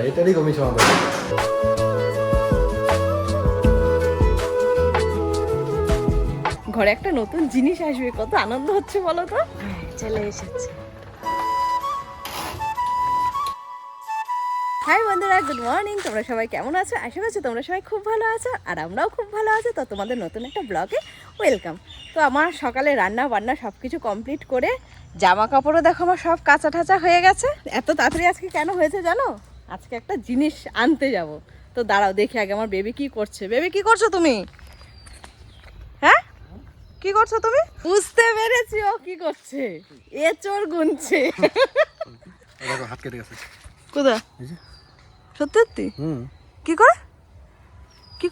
এটারই কমি সমাধান। ঘরে একটা নতুন জিনিস আসবে, কত আনন্দ হচ্ছে বলো তো। চলে এসেছে। হাই বন্ধুরা, গুড মর্নিং। তোমরা সবাই কেমন আছো? আশা করছি তোমরা সবাই খুব ভালো আছো, আর আমরাও খুব ভালো আছি। তো তোমাদের নতুন একটা ব্লগে ওয়েলকাম। তো আমার সকালে রান্না বান্না সব কিছু কমপ্লিট করে জামা কাপড়ও দেখো আমার সব কাঁচা ঠাচা হয়ে গেছে। এত তাড়াতাড়ি আজকে কেন হয়েছে জানো? আজকে একটা জিনিস আনতে যাব। তো দাঁড়াও দেখি আগে আমার বেবি কি করছে। বেবি কি করছো তুমি? হ্যাঁ, কি করছো তুমি? বুঝতে পেরেছি ও কি করছে, এঁচড় গুনছে। দেখো হাত কেটে গেছে। কোথায়? সত্যি? কি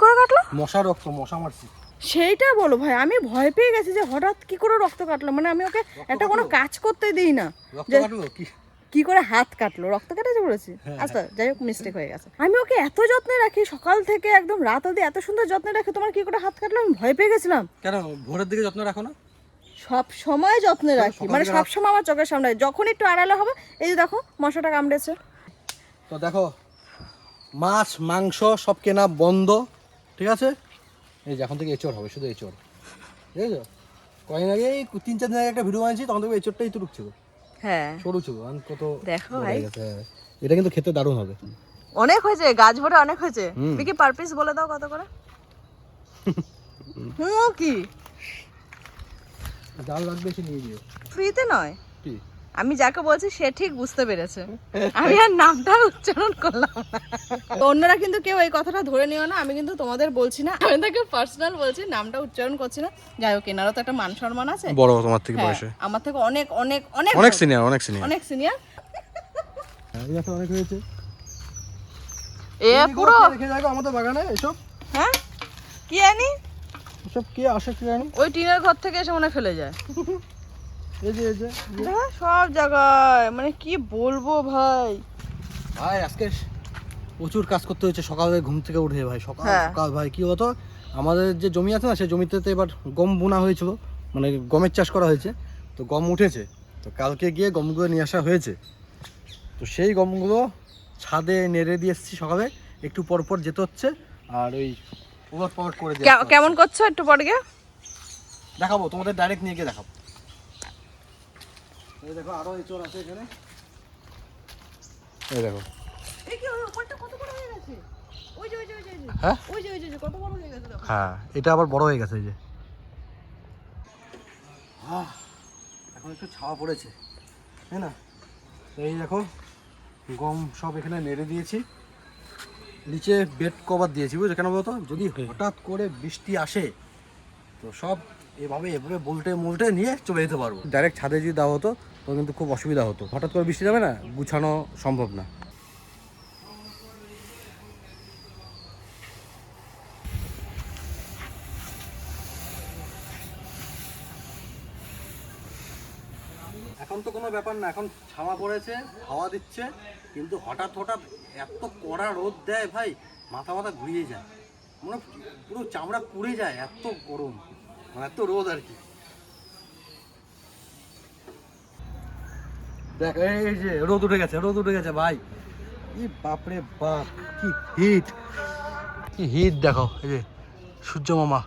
করে কাটলো? মশা রক্ত, মশা মারছি। সেইটা বলো ভাই, আমি ভয় পেয়ে গেছি যে হঠাৎ কি করে রক্ত কাটলো। মানে আমি ওকে একটা কোনো কাজ করতে দিই না, রক্ত যে কাটলো কি করে হাত কাটলো, রক্ত কেটেছে বলেছি। আচ্ছা যাই হোক, মিস্টেক হয়ে গেছে। আমি ওকে এত যত্নে রাখি, সকাল থেকে একদম রাত অবধি এত সুন্দর যত্নে রাখি, তোমার কি করে হাত কাটলো? আমি ভয় পেয়ে গেছিলাম। কেন ভোরের দিকে যত্ন রাখো না? সব সময় যত্নে রাখি, মানে সব সময় আমার চোখের সামনে, যখন একটু আড়ালে হবে এই যে দেখো মশাটা কামড়েছে। তো দেখো মাছ মাংস সব কেনা বন্ধ, ঠিক আছে? এই যে এখন থেকে এঁচড় হবে, শুধু এঁচড়, ঠিক আছে? কয়েকদিন আগে 3-4 দিন আগে একটা ভিডিও বানিয়েছি, তখন থেকে এঁচড়টাই তো ঢুকছিল। হ্যাঁ সরু ছিল, কত দেখো ভাই, এটা কিন্তু খেতে দারুণ হবে। অনেক হয়েছে, গাছ ভরে অনেক হয়েছে। বিকি পার পিস বলে দাও কত করে? কি ডাল লাগবে সে নিয়ে দিও, ফ্রিতে নয়। কি আমি যাকে বলছি সে ঠিক বুঝতে পেরেছে, আমি আর নামটা উচ্চারণ করলাম না। তো অন্যরা কিন্তু কেউ এই কথাটা ধরে নিও না, আমি কিন্তু তোমাদের বলছি না, আমি তাকে পার্সোনাল বলছি, নামটা উচ্চারণ করছি না। যাই হোক, এনারও তো একটা মান সম্মান আছে, বড় তোমার থেকে হ্যাঁ, বয়সে আমার থেকে অনেক অনেক অনেক অনেক সিনিয়র, অনেক সিনিয়র, অনেক সিনিয়র। এই গাছে অনেক হয়েছে, এ পুরো রেখে যাবো আমাদের বাগানে এসব। হ্যাঁ, কি আনি এসব কে আসে কি জানি, ওই টিনের ঘর থেকে এসে মনে ফেলে যায়। এই যে দেখো সব জায়গায়, মানে কি বলবো ভাই। ভাই আজকে প্রচুর কাজ করতে হয়েছে সকালে ঘুম থেকে উঠে ভাই, সকাল হ্যাঁ। সকাল ভাই কি হতো, আমাদের যে জমি আছে না, সেই জমিতে তো এবার গম বোনা হয়েছিল, মানে গমের চাষ করা হয়েছে, তো গম উঠেছে, তো কালকে গিয়ে গমগুলো নিয়ে আসা হয়েছে। তো সেই গমগুলো ছাদে নেড়ে দিয়ে এসেছি সকালে, একটু পর পর যেতে হচ্ছে, আর ওই ওভার পাওয়ার করে দিয়ে কেমন করছো একটু পরে গিয়ে দেখাবো তোমাদের, ডাইরেক্ট নিয়ে গিয়ে দেখাবো। এই দেখো আরো এঁচড় আছে এখানে, এই দেখো। হ্যাঁ হ্যাঁ, এটা আবার বড় হয়ে গেছে, এই যে এখন একটু ছাওয়া পড়েছে, তাই না? এই দেখো গম সব এখানে নেড়ে দিয়েছি, নিচে বেড কভার দিয়েছি, বুঝছো কেন বলতো? যদি হঠাৎ করে বৃষ্টি আসে তো সব এভাবে বলটে নিয়ে চলে যেতে পারবো। ডাইরেক্ট ছাদে যদি দেওয়া হতো তো কিন্তু খুব অসুবিধা হতো, হঠাৎ করে বৃষ্টি যাবে না, গুছানো সম্ভব না। এখন তো কোনো ব্যাপার না, এখন ছাওয়া পড়েছে, হাওয়া দিচ্ছে, কিন্তু হঠাৎ এত কড়া রোদ দেয় ভাই, মাথা ঘুরিয়ে যায়, মানে পুরো চামড়া পুড়ে যায়, এত গরম, মানে এত রোদ আর কি। দেখ এই যে রোদ উঠে গেছে ভাই, কি বাপরে বাপ, কি হিট দেখো, এই যে সূর্য মামা,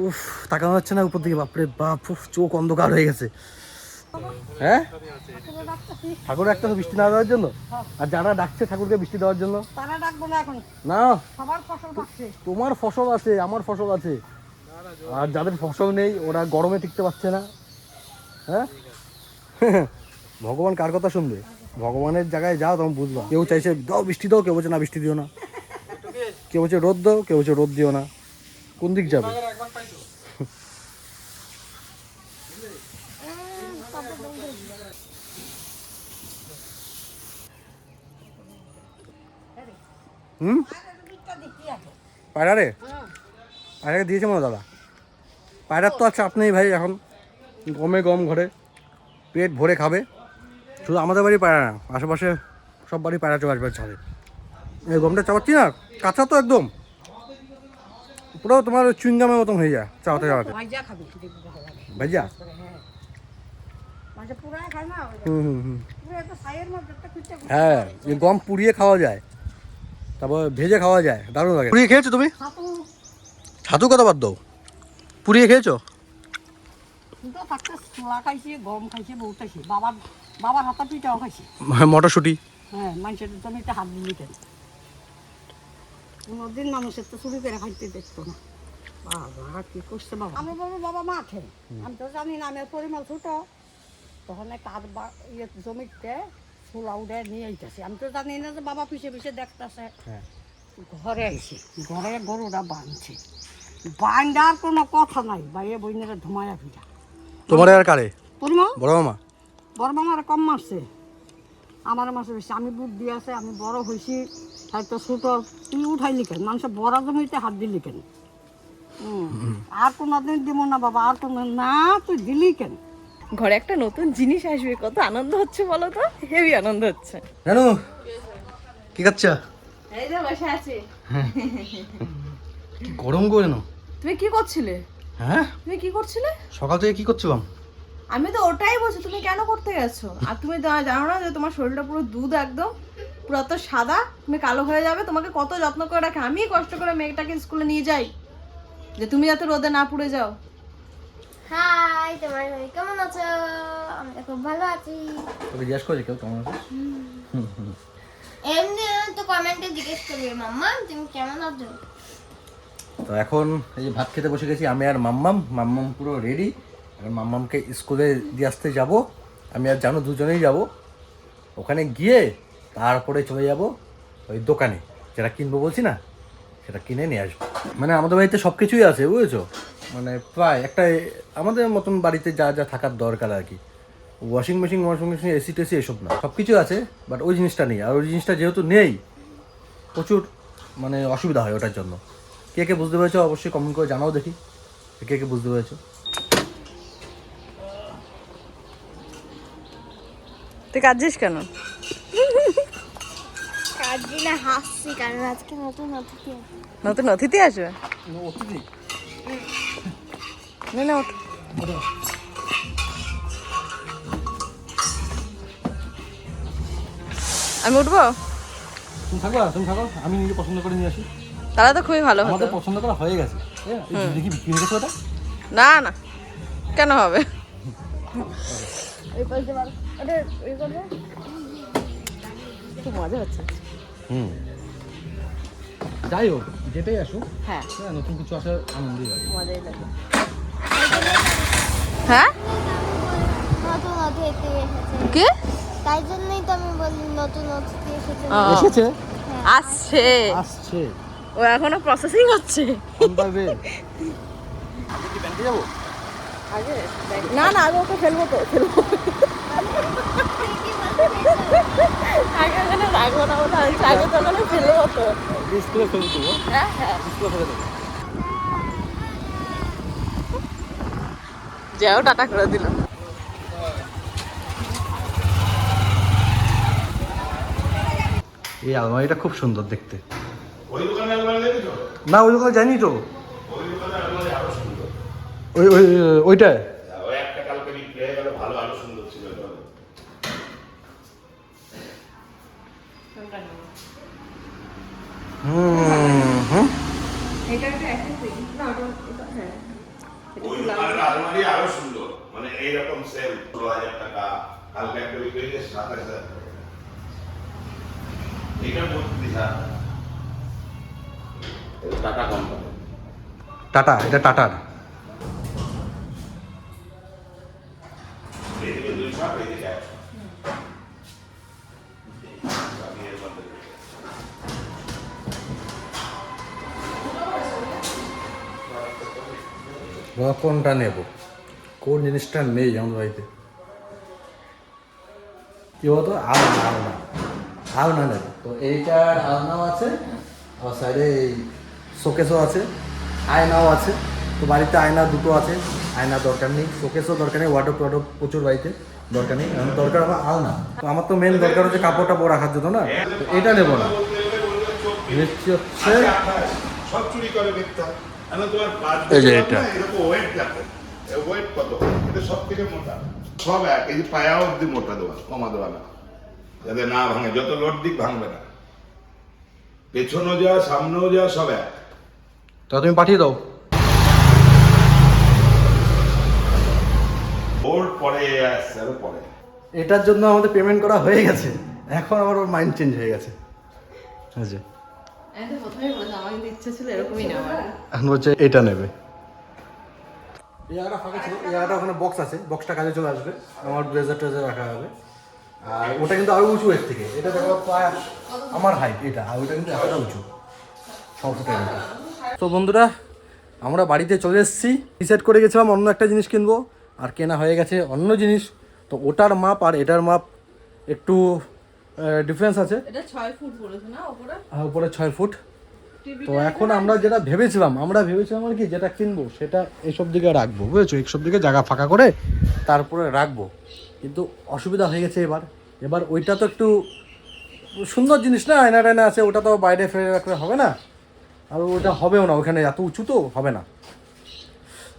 উফ তাকানো যাচ্ছে না উপর দিকে, বাপরে বাপ, চোখ অন্ধকার হয়ে গেছে। হ্যাঁ, ঠাকুর একটা তো বৃষ্টি না দেওয়ার জন্য, আর যারা ডাকছে ঠাকুরকে বৃষ্টি দেওয়ার জন্য, তারা ডাকবো না এখন, না সবার ফসল পাচ্ছে। তোমার ফসল আছে, আমার ফসল আছে, আর যাদের ফসল নেই ওরা গরমে টিকতে পারছে না। হ্যাঁ, ভগবান কার কথা শুনবে? ভগবানের জায়গায় যাও তখন বুঝবা, কেউ চাইছে দাও বৃষ্টি দাও, কেউ বলছে না বৃষ্টি দিও না, কেউ বলছে রোদ দাও, কেউ বলছে রোদ দিও না, কোন দিক যাবে? পায়রা রে, পায়রাকে দিয়েছে মনে দাদা, পায়রার তো আর চাপ নেই ভাই, এখন গম ঘরে পেট ভরে খাবে। শুধু আমাদের বাড়ি পায়রা না, আশেপাশে সব বাড়ি পায়রা চলে আসবে ছাদে। এই গমটা চাপাচ্ছি না, কাঁচা তো একদম পুরো তোমার চুইংগামের মতন হয়ে যায় চাওয়াতে ভাইজা। হ্যাঁ, এই গম পুড়িয়ে খাওয়া যায়, তারপর ভেজে খাওয়া যায়, দারুণ লাগে। পুড়িয়ে খেয়েছো তুমি? ছাতু কত বাদ দাও, পুড়িয়ে খেয়েছো? ছোলা খাইছি, গম খাইছি, বহুত খাইছি, বাবার হাতা পিঠাও খাইছি। মটরশুঁটি। হ্যাঁ, মানুষের জমিতে হাত দিলি কেন? কোনোদিন মানুষের তো চুরি করে খাইতে দেখতো না। বাবা কি করছে বাবা, আমি বলবো বাবা মাঠে, আমি তো জানি না, আমি পরিমাণ ছোট, তখন কাজ জমিতে ছোলা উঠে নিয়ে আইতেছি, আমি তো জানি না যে বাবা পিছিয়ে পিছিয়ে দেখতেছে। ঘরে আইছি, ঘরে গরুটা বাঁধছে, বাঁধার কোনো কথা নাই, বাইরে বইনেরা ধুমায়া ফিরা। তোমার আর কারে? পরিমা বড় মামা। বড় মামার কম মারছে, আমার মাসে বেশি, আমি বুদ্ধি আছে, আমি বড় হয়েছি, হয়তো ছোট, তুই উঠাইলি কেন? মানুষের বড় জমিতে হাত দিলি কেন? আর কোনোদিন দিব না বাবা, আর কোনো না, তুই দিলি কেন? ঘরে একটা নতুন জিনিস আসবে, কত আনন্দ হচ্ছে বলো তো, হেভি আনন্দ হচ্ছে। জানো কি খাচ্ছা? এই যে বসে আছি। কি গরম করে না? তুমি কি করছিলে? হ্যাঁ, তুমি কি করছিলে? সকাল থেকে কি করছিলাম? আমি তো ওটাই বলছি, তুমি কেন করতে গেছো? আর তুমি জানো না যে তোমার শরীরটা পুরো দুধ, একদম পুরো তো সাদা, তুমি কালো হয়ে যাবে। তোমাকে কত যত্ন করে রাখে, আমি কষ্ট করে মেয়েটাকে স্কুলে নিয়ে যাই, যে তুমি যাতে রোদে না পুড়ে যাও। হাই, তোমার সবাই কেমন আছো? আমি তো খুব ভালো আছি। তোকে জিজ্ঞেস করেছি কেউ কেমন আছিস? এমনি তো কমেন্টে জিজ্ঞেস করবে মাম্মা তুমি কেমন আছো। তো এখন এই যে ভাত খেতে বসে গেছি আমি আর মাম্মাম পুরো রেডি। এখন মাম্মামকে স্কুলে দিয়ে আসতে যাব, আমি আর জানো দুজনেই যাব। ওখানে গিয়ে তারপরে চলে যাব ওই দোকানে, যেটা কিনবো বলছি না, সেটা কিনে নিয়ে আসবো। মানে আমাদের বাড়িতে সব কিছুই আছে বুঝেছো, মানে প্রায় একটা আমাদের মতন বাড়িতে যা যা থাকার দরকার আর কি। ওয়াশিং মেশিন এসি টেসি এসব না, সব কিছু আছে, বাট ওই জিনিসটা নেই। আর ওই জিনিসটা যেহেতু নেই, প্রচুর মানে অসুবিধা হয় ওটার জন্য। কে কে বুঝতে পেরেছো অবশ্যই কমেন্ট করে জানাও দেখি, কে কে বুঝতে পেরেছো। তুই কাঁদছিস কেন? কাজী না হাসছি, কারণ আজকে নতুন অতিথি আছে। নতুন অতিথি আসবে? না না, ওঠ। আমি উঠবো? তুমি থাকো, আমি নিজে পছন্দ করে নিয়ে আসি। তাহলে তো খুবই ভালো হতো। আমাদের পছন্দ করা হয়ে গেছে। দেখি বিক্রি হয়ে গেছে ওটা? না না, কেন হবে? খুব মজা হচ্ছে। যাই হোক, যেটাই আসুক, হ্যাঁ, হ্যাঁ, নতুন কিছু আসার আনন্দই লাগে। মজাই লাগে। হ্যাঁ, নতুন অতিথি এসেছে, কি? তাই জন্যই তো আমি বলি নতুন অতিথি এসেছে। ও, এসেছে? আসছে। আসছে। ও এখনো প্রসেসিং হচ্ছে। যাবো না না, আগে ওকে ফেলবো তো, ফেলবো। আগে ওখানে রাখবো না, ওটা আগে তো ওখানে ফেলবো তো। স্কুলে ফেলে দেবো। হ্যাঁ হ্যাঁ, স্কুলে ফেলে দেবো। যাও, টাটা করে দিল। এই আলমারিটা খুব সুন্দর দেখতে। ওই দোকানে আলমারি দেখেছো? না, ওই দোকানে জানি তো। ওই দোকানে আলমারি আরো সুন্দর। ওইটায় ওই একটা কালকে বিক্রি হয়ে গেল, ভালো আরো সুন্দর ছিল এটা। ওই দোকানের আলমারি আরো সুন্দর, মানে এইরকম সেল 16,000 টাকা, কালকে একটা বিক্রি হয়ে গেছে 27,000 টাকা। এটা 32,000। এটা টাটা কোম্পানি। টাটা, এটা টাটার। এইদিকে 200, এইদিকে 100। আমি এর মধ্যে কোনটা নেব, কোন জিনিসটা নেই আমাদের বাড়িতে? কি বলতো, আলনা নেব। তো এইটার আলনাও আছে, আর সাইডে এই শোকেসও আছে, আয়নাও আছে। তো বাড়িতে আয়না দুটো আছে, আয়না দরকার নেই, শোকেসও দরকার নেই, ওয়ার্ডরোব প্রচুর বাড়িতে দরকার নেই। আমার দরকার আমার আলনা। তো আমার তো মেন দরকার হচ্ছে কাপড় টাপড় রাখার জন্য না, তো এটা নেবো না। নিশ্চয় হচ্ছে সব চুরি করে মিথ্যা। আমি তোমার এই যে এটা। এরকম ওয়েট দেখো, ওয়েট কত, এটা সব থেকে মোটা, সব এক, এই যে পায়া অব্দি মোটা দেওয়া, কমা দেওয়া না, যাতে না ভাঙে, যত লোড দিক ভাঙবে না। পেছনেও যা সামনেও যা সব এক। তা তুমি পাঠিয়ে দাও। ওর পরে আসছে আরো পরে। এটার জন্য আমাদের পেমেন্ট করা হয়ে গেছে, এখন আমার ওর মাইন্ড চেঞ্জ হয়ে গেছে। আচ্ছা, আমি তো প্রথমেই বলেছিলাম আমার কিন্তু ইচ্ছে ছিল এরকমই নেওয়ার। এখন বলছে এটা নেবে। এই জায়গাটা ফাঁকা ছিল, এই জায়গাটা ওখানে বক্স আছে, বক্সটা কাজে চলে আসবে, আমার ব্লেজার ট্রেজার রাখা হবে। আর ওটা কিন্তু আরো উঁচু এর থেকে, এটা দেখো প্রায় আমার হাইট এটা, আর ওটা কিন্তু এতটা উঁচু, সমস্যা নেই। তো বন্ধুরা, আমরা বাড়িতে চলে এসেছি, ডিসাইড করে গেছিলাম অন্য একটা জিনিস কিনবো, আর কেনা হয়ে গেছে অন্য জিনিস। তো ওটার মাপ আর এটার মাপ একটু ডিফারেন্স আছে। এটা 6 ফুট বলেছে না উপরে? হ্যাঁ, উপরে 6 ফুট। তো এখন আমরা যেটা ভেবেছিলাম আর কি, যেটা কিনবো সেটা এইসব দিকে রাখবো, বুঝেছো, এইসব দিকে জায়গা ফাঁকা করে তারপরে রাখবো। কিন্তু অসুবিধা হয়ে গেছে এবার ওইটা তো একটু সুন্দর জিনিস না, আয়না টায়না আছে, ওটা তো বাইরে ফেলে রাখলে হবে না, আর ওটা হবেও না, ওখানে এত উঁচু তো হবে না,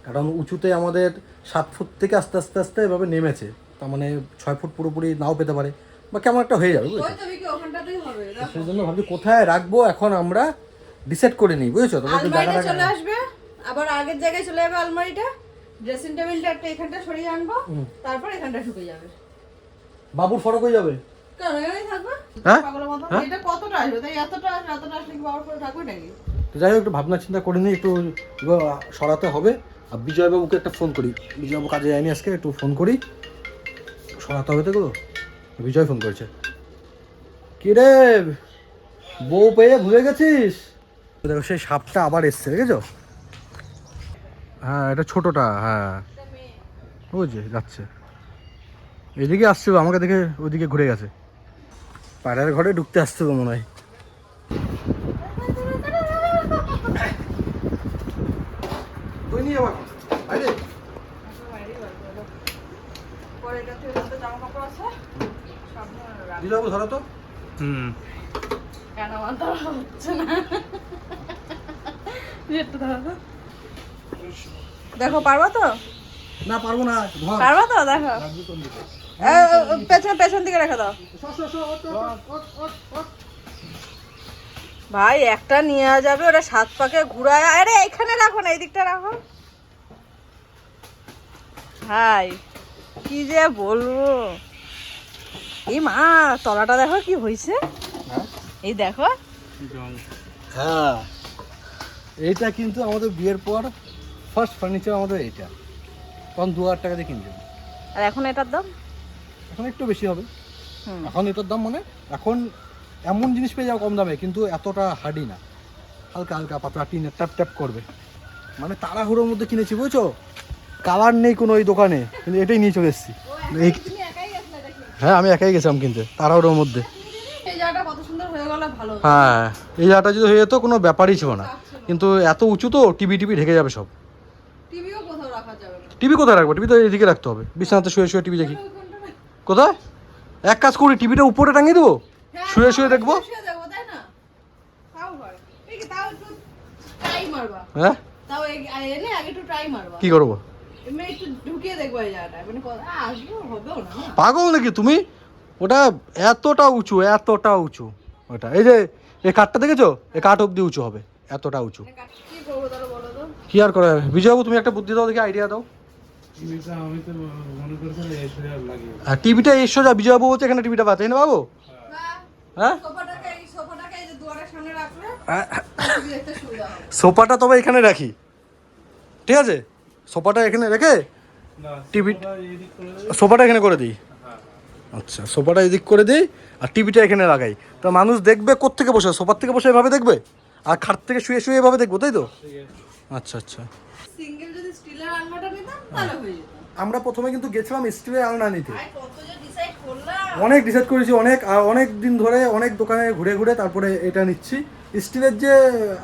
কারণ উঁচুতে আমাদের 7 ফুট থেকে আস্তে আস্তে আস্তে এভাবে নেমেছে, তার মানে 6 ফুট পুরোপুরি নাও পেতে পারে, বা কেমন একটা হয়ে যাবে, বুঝেছো। ওখানটাতেই হবে। সেই জন্য ভাবছি কোথায় রাখবো এখন আমরা ডিসাইড করে নিই, বুঝেছো। তবে একটু আলমারিটা জায়গাটা চলে আসবে, আবার আগের জায়গায় চলে যাবে আলমারিটা, ড্রেসিং টেবিলটা একটা এখানটা সরিয়ে আনবো, তারপর এখানটা ঢুকে যাবে। বাবুর ফরক হয়ে যাবে, কেন এখানেই থাকবে? হ্যাঁ পাগলের মতো। হ্যাঁ? এটা কতটা আসবে? তাই এতটা আসলে কি বাবার পরে থাকবে নাকি? তো যাই হোক, একটু ভাবনা চিন্তা করে নিই, একটু সরাতে হবে। আর বিজয়বাবুকে একটা ফোন করি, বিজয়বাবু কাজে যায়নি আজকে, একটু ফোন করি, সরাতে হবে তো গো। বিজয় ফোন করেছে, কি রে বউ পেয়ে ভুলে গেছিস? দেখো সেই সাপটা আবার এসছে, দেখেছো? হ্যাঁ, এটা ছোটটা, হ্যাঁ বুঝছে, যাচ্ছে এদিকে আসছিল, আমাকে দেখে ওদিকে ঘুরে গেছে, পাড়ার ঘরে ঢুকতে আসছিল মনে হয়। তুই নিয়ে যাবো বাইরে, পরে এটা থেকে যত জামা কাপড় আছে সব রাখ। দিয়ে যাবো, ধরো তো। কেন আমার তো হচ্ছে না? একটু ধরো তো। দেখো পারবো তো? না পারবো না, ধর। পারবো তো? দেখো পেছন দিকে রেখে দাও ভাই, একটা নিয়ে যাবে, ওটা 7 পাকে ঘুরায়। আরে এখানে রাখো না, এই দিকটা রাখো ভাই, কি যে বলবো। এই মা, তলাটা দেখো কি হয়েছে, এই দেখো। হ্যাঁ, এইটা কিন্তু আমাদের বিয়ের পর ফার্স্ট ফার্নিচার আমাদের এইটা, তখন 2000 টাকা দিয়ে কিনছিলাম। আর এখন এটার দাম এখন একটু বেশি হবে, এখন এটার দাম মানে এখন এমন জিনিস পেয়ে যাও কম দামে, কিন্তু এতটা হার্ডি না, হালকা হালকা পাতলা টিনের ট্যাপ ট্যাপ করবে, মানে তাড়াহুড়োর মধ্যে কিনেছি, বুঝছো, কালার নেই কোনো ওই দোকানে, কিন্তু এটাই নিয়ে চলে এসেছি। হ্যাঁ, আমি একাই গেছিলাম কিনতে তাড়াহুড়োর মধ্যে। এই জায়গাটা কত সুন্দর হয়ে গেল, ভালো। হ্যাঁ, এই জায়গাটা যদি হয়ে যেত কোনো ব্যাপারই ছিল না, কিন্তু এত উঁচু তো টিভি ঢেকে যাবে সব। টিভিও কোথাও রাখা যাবে না। টিভি কোথায় রাখবো? টিভি তো এদিকে রাখতে হবে, বিছানাতে শুয়ে শুয়ে টিভি দেখি। কোথায়? এক কাজ করি, টিভিটা উপরে টাঙিয়ে দেবো, শুয়ে শুয়ে দেখবো। তাই না? তাও হয়। এই কি, তাও একটু ট্রাই মারবা। হ্যাঁ, তাও এনে আগে একটু ট্রাই মারবা। কি করবো? এমনি একটু ঢুকিয়ে দেখবো এই জায়গাটা, মানে আসবেও, হবেও না। পাগল নাকি তুমি? ওটা এতটা উঁচু ওটা, এই যে এই কাঠটা দেখেছো, এই কাঠ অব্দি উঁচু হবে, এতটা উঁচু। কি করবো তাহলে বলো তো? কি আর করা যাবে? বিজয়বাবু তুমি একটা বুদ্ধি দাও দেখি, আইডিয়া দাও। আর টিভিটা এসো যা, বিজয়বাবু বলছে এখানে টিভিটা পাচ্ছে না বাবু। হ্যাঁ, সোফাটাকে এই যে দুয়ারের সামনে রাখলে টিভি দেখতে সুবিধা হবে। সোফাটা তবে এখানে রাখি, ঠিক আছে, সোফাটা এখানে রেখে টিভি, সোফাটা এখানে করে দিই। আচ্ছা, সোফাটা এদিক করে দিই আর টিভিটা এখানে লাগাই, তো মানুষ দেখবে কোত্থেকে বসে, সোফার থেকে বসে এভাবে দেখবে, আর খাট থেকে শুয়ে শুয়ে এভাবে দেখবো, তাই তো? আচ্ছা আচ্ছা, সিঙ্গেল যদি স্টিলের আলমাটা নিতাম তাহলে হয়ে যেত। আমরা প্রথমে কিন্তু গেছিলাম স্টিলের আলনা নিতে, ভাই কত যে ডিসাইড করলাম। অনেক ডিসাইড করেছি, অনেক দিন ধরে অনেক দোকানে ঘুরে ঘুরে তারপরে এটা নিচ্ছি। স্টিলের যে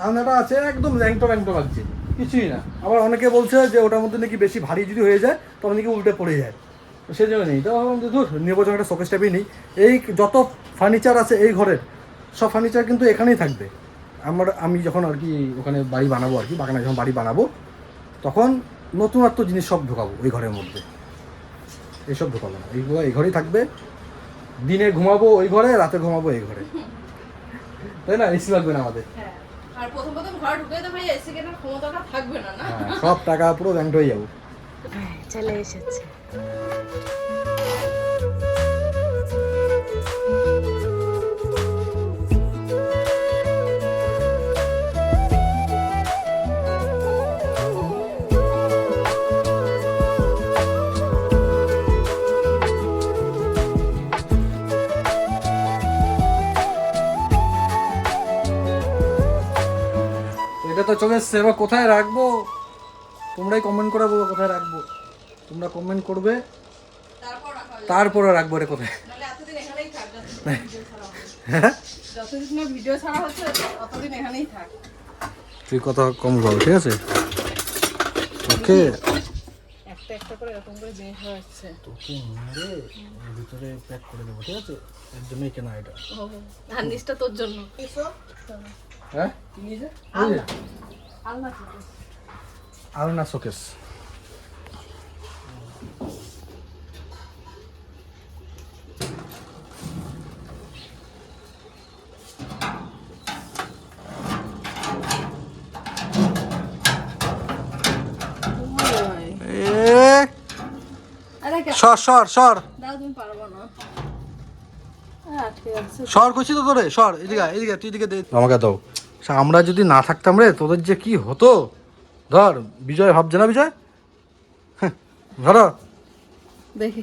আলনাটা আছে একদম ল্যাংটো লাগছে, কিছুই না। আবার অনেকে বলছে যে ওটার মধ্যে নাকি বেশি ভারী যদি হয়ে যায় তখন নাকি উল্টে পড়ে যায়, তো সেই জন্য নেই। তো ভাবলাম যে ধুর, নেবো যখন একটা শোকেস টাইপই নেই। এই যত ফার্নিচার আছে এই ঘরের সব ফার্নিচার কিন্তু এখানেই থাকবে। আমি যখন আর কি ওখানে বাড়ি বানাবো, আর কি বাগানে যখন বাড়ি বানাবো, তখন নতুনত্ব জিনিস সব ঢোকাবো ওই ঘরের মধ্যে, এইসব ঢোকাবো না, এইগুলো এই ঘরেই থাকবে। দিনে ঘুমাবো ওই ঘরে, রাতে ঘুমাবো এই ঘরে, তাই না? এসি লাগবে না আমাদের। হ্যাঁ, আর প্রথম প্রথম ঘরে ঢুকে তো ভাই এসি কেনার ক্ষমতাটা থাকবে না, না? হ্যাঁ, সব টাকা পুরো ব্যাংক হয়ে যাবো। চলে এসেছে। এটা তো চলে এসছে, এবার কোথায় রাখবো তোমরাই কমেন্ট করে বলো কোথায় রাখবো। তোমরা কমেন্ট করবে, তারপরে রাখবো এটা কোথায়। নাহলে এতদিন এখানেই থাক, হ্যাঁ, যতদিন না ভিডিও ছাড়া হচ্ছে ততদিন এখানেই থাক। তুই কথা কম বল, ঠিক আছে? ওকে, একটা একটা করে এরকম করে জিনিস হচ্ছে। তোকে মেরে ভিতরে প্যাক করে দেবো, ঠিক আছে? এর জন্যই কেনা এটা। আর নিচটা তোর জন্য। হ্যাঁ, আলনা আলনা আলনা শোকেস। সর সর সর দাও, তুমি পারবো না। আটকে যাচ্ছে। সর করছি তো তোরে, সর এদিকে আয়, এদিকে আয়, তুই এদিকে দে আমাকে দাও। আমরা যদি না থাকতাম রে, তোদের যে কি হতো। ধর, বিজয় ভাবছে না বিজয়, ধরো। দেখি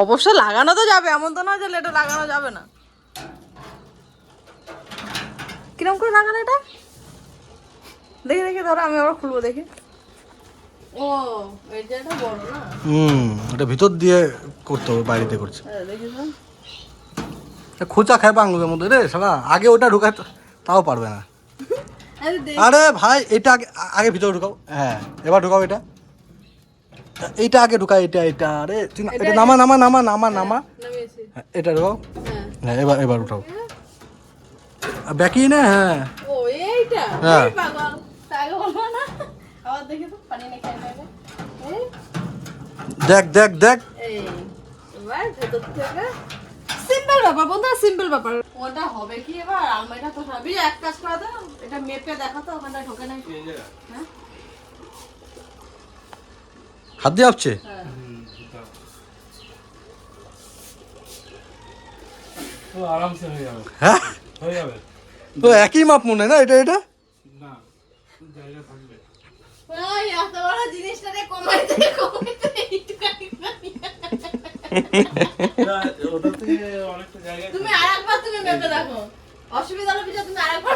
অবশ্য লাগানো তো যাবে, এমন তো না যে এটা লাগানো যাবে না। কিরম করে লাগানো এটা? দেখি দেখি, ধরো আমি আবার খুলবো, দেখি। ও, এই যে এটা বড় না? এটা ভিতর দিয়ে করতে হবে, বাইরেতে করছে। দেখি তো। খোঁচা খায় বাংলোর মধ্যে রে সালা। আগে ওটা ঢুকায় তাও পারবে না। আরে ভাই, এটা আগে আগে ভিতরে ঢুকাও। হ্যাঁ, এবার ঢুকাও এটা। এইটা আগে ঢুকাও, এটা এটা। আরে তুই এটা নামা নামা নামা নামা নামা। নামিয়েছি। হ্যাঁ, এটা ঢুকাও। হ্যাঁ, এবার এবার উঠাও। ব্যাকি না? হ্যাঁ, ও এইটা? হ্যাঁ। এই পাগল, তাকে বলবো না। আবার দেখি তো, পানি না খাই না। এই দেখ দেখ দেখ। এই এবার ভেতর থেকে সিম্পল ব্যাপার বন্ধু, সিম্পল ব্যাপার। ওটা হবে কি এবার? আলমারিটা তো সবই এক কাজ করে দাও, এটা মেপে দেখো তো ওখানটা ঢোকে নাই। হ্যাঁ, হাত দিয়ে আপছে। তো আরামসে হয়ে যাবে, হ্যাঁ, হয়ে যাবে। তো একই মাপ মনে হয় না এটা এটা? না, জায়গা থাকবে। ওই এত বড় জিনিসটারে কমাইতে কমাইতে এইটুখানি বানিয়ে। ওটা থেকে অনেকটা জায়গা তুমি আরেকবার তুমি মেপে দেখো, অসুবিধা হলে বিজয় তুমি আরেকবার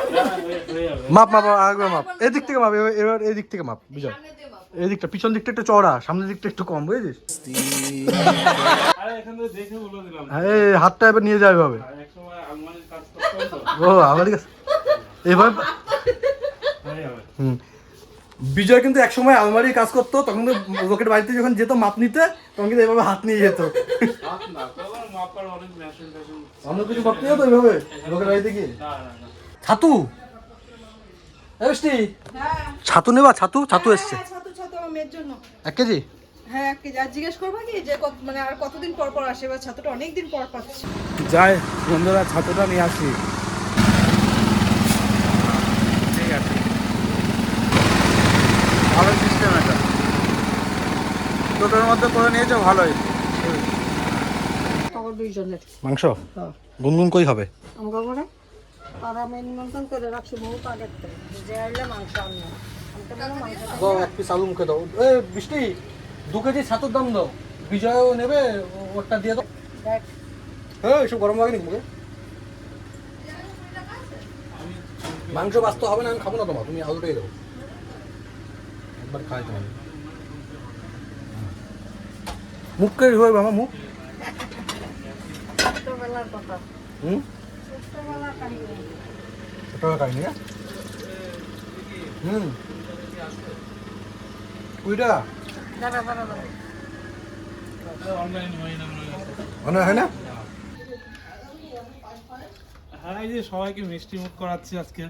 হয়ে যাবে। মাপ মাপ আরেকবার মাপ। এদিক থেকে মাপ, এবার এদিক থেকে মাপ বিজয়। সামনে দিয়ে মাপো। এই দিকটা, পিছন দিকটা একটু চওড়া, সামনের দিকটা একটু কম, বুঝেছিস? আরে এখান থেকে দেখে বলে দিলাম। হ্যাঁ, এই হাতটা এবার নিয়ে যাবে হবে। আর একসময় আলমারির কাজ করতাম তো, ও আমার কাছে এবার হয়ে যাবে। বিজয় কিন্তু একসময় আলমারির কাজ করতো, তখন তো লোকের বাড়িতে যখন যেত মাপ নিতে, তখন কিন্তু এভাবে হাত নিয়ে যেত। হাত না, তখন মাপার অনেক মেশিন টেশিন। অন্য কিছু মাপ নিয়ে যেত এইভাবে লোকের বাড়িতে গিয়ে। না না না, ছাতু, এই বৃষ্টি, হ্যাঁ ছাতু নেবা? ছাতু ছাতু এসছে ছাতু ছাতু আমার মেয়ের জন্য। 1 কেজি। হ্যাঁ, এক কেজি। আর জিজ্ঞেস করবা কি যে মানে আর কতদিন পর পর আসে? এবার ছাতুটা অনেকদিন পর পাচ্ছি। যাই বন্ধুরা, ছাতুটা নিয়ে আসি। ঠিক আছে, ভালো সিস্টেম এটা। টোটোর মধ্যে করে নিয়েছো, ভালোই। আমার দুইজনের মাংস গুনগুন কই হবে? আমরা করে তারা আমি নিমন্ত্রণ করে রাখছি বহুত আগের থেকে, যে আইলে মাংস আনবে। আমি তো বললাম মাংসটা দাও, 1 পিস আলু মুখে দাও। এই বৃষ্টি, 2 কেজি ছাতুর দাম দাও। বিজয়ও নেবে, ওরটা দিয়ে দাও। দেখ। হ্যাঁ, এসব গরম লাগে নাকি মুখে? মাংস বাঁচতে হবে না, আমি খাবো না তোমার, তুমি আলুটাই দাও। একবার খাই তোমার মুখ কে হয়ে আমার মুখ। ছোটবেলার কথা, ছোটবেলার কাহিনী। ছোটবেলা খাইনি না? ওইটা দাঁড়া দাঁড়া দাঁড়া। অনলাইন হয় না মনে হয়। মনে হয় না? হ্যাঁ, এই যে সবাইকে মিষ্টি মুখ করাচ্ছি আজকে,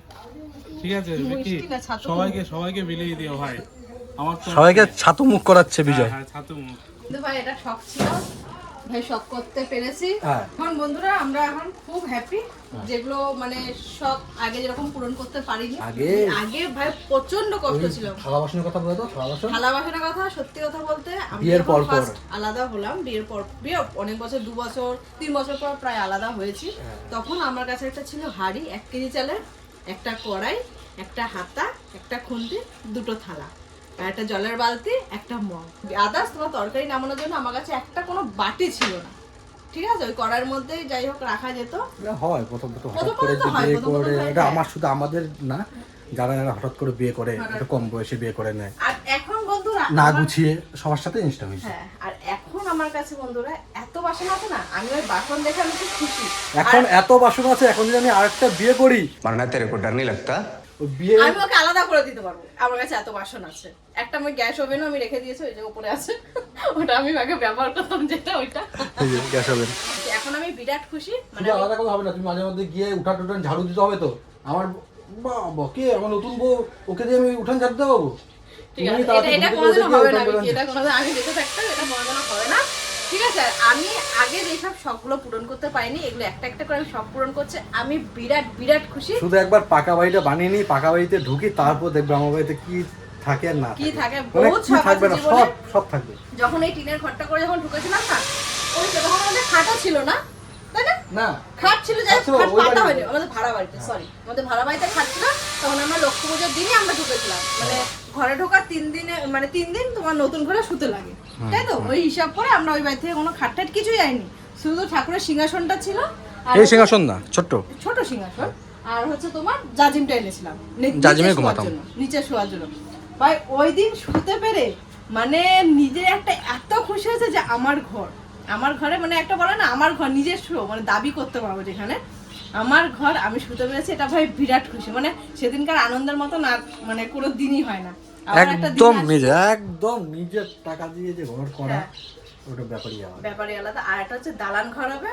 ঠিক আছে? কি মিষ্টি না, ছাতু। সবাইকে বিলিয়ে দিও ভাই। আমার তো সবাইকে ছাতু মুখ করাচ্ছে বিজয়। হ্যাঁ, ছাতু মুখ। কিন্তু ভাই এটা শখ ছিল, ভাই সব করতে পেরেছি। হ্যাঁ। এখন বন্ধুরা আমরা এখন খুব হ্যাপি, যেগুলো মানে সব আগে যেরকম পূরণ করতে পারিনি। আগে ভাই প্রচন্ড কষ্ট ছিল। থালা বাসনের কথা বলে তো, থালা বাসন থালা বাসনের কথা, সত্যি কথা বলতে আমি বিয়ের পর পর। ফার্স্ট আলাদা হলাম, বিয়ের পর বিয়ে অনেক বছর, 2 বছর 3 বছর পর প্রায় আলাদা হয়েছি। তখন আমার কাছে একটা ছিল হাঁড়ি 1 কেজি চালের, একটা কড়াই, একটা হাতা, একটা খুন্তি, 2টো থালা, আর একটা জলের বালতি, একটা মগ। আদার্স তোমার তরকারি নামানোর জন্য আমার কাছে একটা কোনো বাটি ছিল না। ঠিক আছে, ওই কড়াইয়ের মধ্যে যাই হোক রাখা যেত। এটা হয় প্রথম হঠাৎ প্রথম করে তো হয়, বিয়ে প্রথম করে, হয়, এটা হ্যাঁ। আমার শুধু আমাদের না, যারা যারা হঠাৎ করে বিয়ে করে, একটু কম বয়সে বিয়ে করে নেয়, আর এখন বন্ধুরা না আমার- গুছিয়ে, সবার সাথে জিনিসটা হয়েছে। হ্যাঁ, আর এখন আমার কাছে বন্ধুরা এত বাসন আছে না, আমি ওই বাসন দেখে আমি খুব খুশি। এখন এত বাসন আছে, এখন যদি আমি আরেকটা বিয়ে করি, मरना तेरे को डर नहीं लगता? ওই বিয়ে আমি ওকে আলাদা করে দিতে পারবো, আমার কাছে এত বাসন আছে। একটা আমি গ্যাস ওভেনও আমি রেখে দিয়েছি, ওই যে উপরে আছে, ওটা আমি আগে ব্যবহার করতাম, যেটা ওইটা। গ্যাস ওভেন এখন আমি বিরাট খুশি, মানে শুধু আলাদা কথা হবে না, তুমি মাঝে মধ্যে গিয়ে উঠান টুঠান ঝাড়ু দিতে হবে তো। আমার বাবা কে, আমার নতুন বউ, ওকে দিয়ে আমি উঠান ঝাড়ু দিতে পারবো? ঠিক তুমি আছে, তাড়াতাড়ি এটা ঘুম থেকে কোনোদিনও উঠে হবে গিয়ে না, উঠান টুঠান এটা কোনোদিন আমি বেঁচে থাকতাম, এটা কোনোদিনও হবে না। ঠিক আছে, আর আমি আগে যেসব শখগুলো পূরণ করতে পারিনি, এগুলো একটা একটা করে আমি সব পূরণ করছি, আমি বিরাট বিরাট খুশি। শুধু একবার পাকা বাড়িটা বানিয়ে নিই, পাকা বাড়িতে ঢুকি, তারপর দেখবে আমার বাড়িতে কি থাকে আর না কি থাকে, মানে বহুত কি শখ থাকবে আছে না, জীবনে। সব থাকবে। যখন এই টিনের ঘরটা করে যখন ঢুকেছিলাম না, ওই যে তখন আমাদের খাটও ছিল না, তাই না? না খাট ছিল, যাই হোক, আচ্ছা, খাট ওই পাতা বাড়িতে। হয়নি, আমাদের ভাড়া বাড়িতে, সরি, আমাদের ভাড়া বাড়িতে খাট ছিল। তখন আমরা লক্ষ্মী পুজোর দিনই আমরা ঢুকেছিলাম, মানে ঘরে ঢোকার 3 দিনে, মানে 3 দিন তোমার নতুন ঘরে শুতে লাগে, তাই তো? ওই হিসাব করে আমরা ওই বাড়ি থেকে কোনো খাট টাট কিছুই যাইনি, শুধু ঠাকুরের সিংহাসনটা ছিল, আর এই সিংহাসন না, ছোট্ট ছোট সিংহাসন, আর হচ্ছে তোমার জাজিমটা এনেছিলাম জাজিমে নিচে শোয়ার ঘুমাতাম। জন্য, নিচে শোয়ার জন্য। ভাই ওই দিন শুতে পেরে মানে নিজের একটা এত খুশি হয়েছে যে আমার ঘর, আমার ঘরে মানে একটা বলে না, আমার ঘর নিজস্ব, মানে দাবি করতে পারবো যেখানে আমার ঘর, আমি শুতে পেরেছি, এটা ভাই বিরাট খুশি। মানে সেদিনকার আনন্দের মতো না, মানে কোনো দিনই হয় না। আবার একটা দিন একদম আসবে, নিজে, একদম নিজের টাকা দিয়ে যে ঘর করা, হ্যাঁ। ওটা ব্যাপারই আলাদা। ব্যাপারই আলাদা। আর একটা হচ্ছে দালান ঘর হবে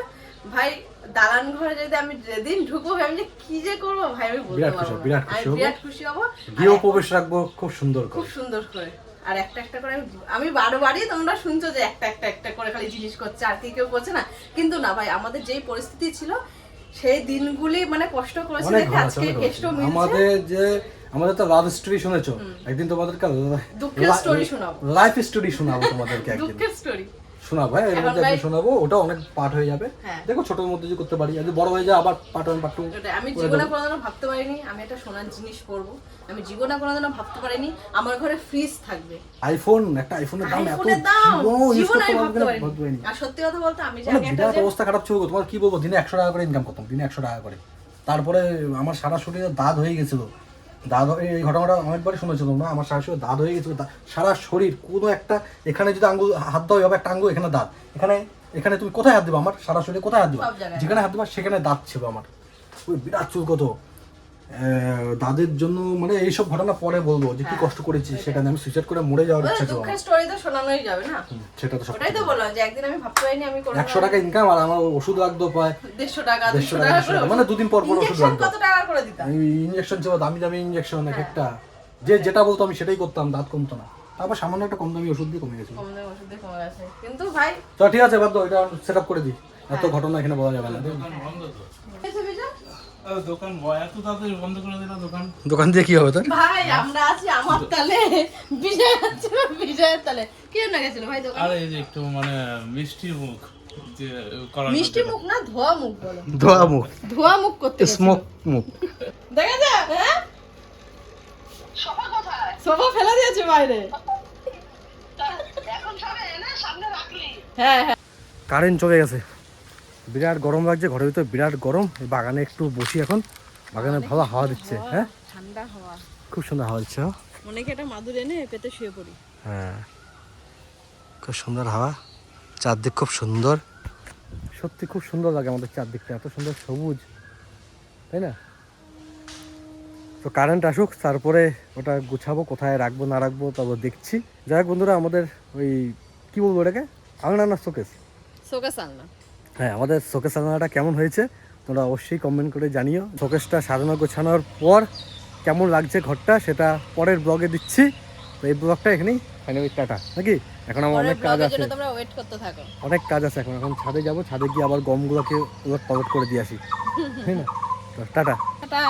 ভাই, দালান ঘরে যদি আমি যেদিন ঢুকবো, আমি যে কি যে করবো ভাই আমি বলতে বিরাট পারবো খুশি, না। বিরাট আমি খুশি হবো। বিরাট খুশি হবো। গৃহ আর প্রবেশ রাখবো খুব সুন্দর খুব করে। সুন্দর করে, আর একটা একটা করে আমি বারবারই, তোমরা শুনছো যে একটা একটা একটা করে খালি জিনিস করছে, আর কি কেউ করছে না, কিন্তু না ভাই, আমাদের যেই পরিস্থিতি ছিল সেই দিনগুলি মানে কষ্ট করেছে অনেক দেখে ভালো, আজকে অনেক কেষ্ট ভালো। মিলছে। আমাদের তো লাভ স্টোরি শুনেছো, একদিন তোমাদেরকে দুঃখের story শোনাবো। লাইফ স্টোরি শোনাবো তোমাদেরকে একদিন, দুঃখের স্টোরি। শোনাবো। হ্যাঁ, এর এখন মধ্যে ভাই- একদিন শোনাবো, ওটা অনেক পার্ট হয়ে যাবে। হ্যাঁ। দেখো ছোটর মধ্যে যে করতে পারি, যদি বড় হয়ে যায় আবার পার্ট 1 পার্ট 2 আমি জীবনে কোনোদিনও ভাবতে পারিনি আমি একটা সোনার জিনিস করবো, আমি জীবনে কোনোদিনও ভাবতে পারিনি আমার ঘরে ফ্রিজ থাকবে। আইফোন, একটা আইফোনের দাম এত, আইফোনের দাম ইউজ জীবনে করতে আমি পারবো ভাবতে না, পারিনি। ভাবতে পারিনি। আর সত্যি কথা বলতে আমি যে মানে আগে একটা বিরাট যে- অবস্থা খারাপ ছিল গো। তোমার কি বলবো, দিনে 100 টাকা করে ইনকাম করতাম, দিনে 100 টাকা করে। তারপরে আমার সারা শরীরে দাঁত হয়ে গেছিল, দাঁত এই ঘটনাটা অনেকবারই শুনেছো তোমরা, আমার সারা শরীরে দাঁত হয়ে গেছিল, সারা শরীর কোনো একটা, এখানে যদি আঙ্গুল হাত দাও হবে একটা আঙ্গুল, এখানে দাঁত, এখানে এখানে তুমি কোথায় হাত দিবা, আমার সারা শরীরে কোথায় হাত দিবা, সব জায়গায়। যেখানে হাত দিবা সেখানে দাঁত ছিল আমার, ওই বিরাট চুল কত দাঁতের জন্য। মানে এইসব ঘটনা পরে বলবো যে কি কষ্ট করেছি, সেখানে আমি সুইসাইড করে মরে যাওয়ার ওই ইচ্ছা ছিল আমার। দুঃখের স্টোরি তো শোনানোই যাবে না, সেটা তো সব ওটাই তো বললাম যে একদিন আমি ভাবতে পারিনি আমি করবো 100 টাকা ইনকাম, আর আমার ওষুধ লাগতো প্রায় 150 টাকা 150 200 টাকা করে, মানে 2 দিন পর পর ওষুধ ইঞ্জেকশন লাগতো। কত টাকা করে দিতাম। ইঞ্জেকশন ছিল, দামি দামি ইঞ্জেকশন এক একটা, যেটা বলতো আমি সেটাই করতাম, দাঁত কমতো না। তারপর সামান্য একটা কম দামি ওষুধ দিয়ে কমে গেছিল। কম দামে ওষুধ দিয়ে কমে গেছে, কিন্তু ভাই তো ঠিক আছে, বাদ দাও, এটা সেট আপ করে দিই, এত ঘটনা এখানে বলা যাবে না। দোকান বন্ধ তো। এসে বিজয়? দোকান এত তাড়াতাড়ি বন্ধ করে দিল দোকান। দোকান দিয়ে কি হবে তোর? ভাই আমরা আছি আমার তালে, বিজয় আছে বিজয়ের তালে। কি না গেছিল ভাই দোকান? আর এই যে একটু মানে মিষ্টি মুখ যে করার মিষ্টি মুখ না, ধোয়া মুখ বলো, ধোয়া মুখ, ধোয়া মুখ করতে গেছিল। স্মোক মুখ। দেখা যায় হ্যাঁ, সোফা ফেলে দিয়েছে বাইরে। হ্যাঁ হ্যাঁ, কারেন্ট চলে গেছে, বিরাট গরম লাগছে ঘরের ভিতরে, বিরাট গরম। এই বাগানে একটু বসি এখন, বাগানে ভালো হাওয়া দিচ্ছে। হ্যাঁ, ঠান্ডা হাওয়া, খুব সুন্দর হাওয়া দিচ্ছে। অনেকে একটা মাদুর এনে পেতে শুয়ে পড়ি। হ্যাঁ, খুব সুন্দর হাওয়া, চারদিক খুব সুন্দর, সত্যি খুব সুন্দর লাগে আমাদের চারদিকটা, এত সুন্দর সবুজ, তাই না? তো কারেন্ট আসুক, তারপরে ওটা গুছাবো, কোথায় রাখবো না রাখবো তারপর দেখছি। যাই হোক বন্ধুরা, আমাদের ওই কি বলবো ওটাকে, আলনা না শোকেস, শোকেস আলনা। হ্যাঁ, আমাদের শোকেস আলনাটা কেমন হয়েছে তোমরা অবশ্যই কমেন্ট করে জানিও। শোকেসটা সাজানো গোছানোর পর কেমন লাগছে ঘরটা, সেটা পরের ব্লগে দিচ্ছি। তো এই ব্লগটা এখানেই ফাইনালি টাটা নাকি, এখন আমার অনেক কাজ আছে, তোমরা ওয়েট করতে থাকো। অনেক কাজ আছে এখন ছাদে যাব, ছাদে গিয়ে আবার গমগুলোকে উলট পালট করে দিয়ে আসি, তাই না? তো টাটা। টাটা।